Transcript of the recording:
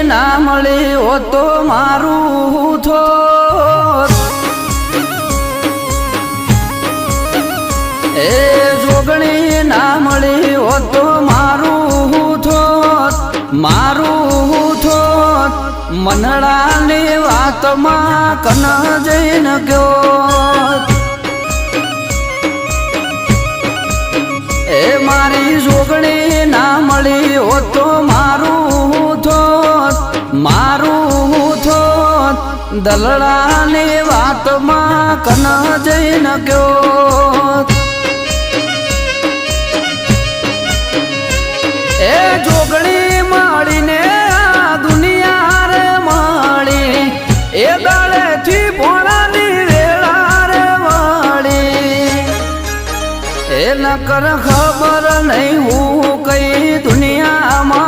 ના મળી હો તો મારું થોત એ જોગણી ના મળી હો તો મારું થોત મનડાની વાતમાં કન જઈને ગયો એ મારી જોગણી ના મળી હો તો મારું થોત દલડાની વાતમાં કન જઈને ગયો એ જોગણી મળીને આ દુનિયા રે મળી એ દાડેથી ભોળાની વેળા રે મળી એ નકર ખબર નહીં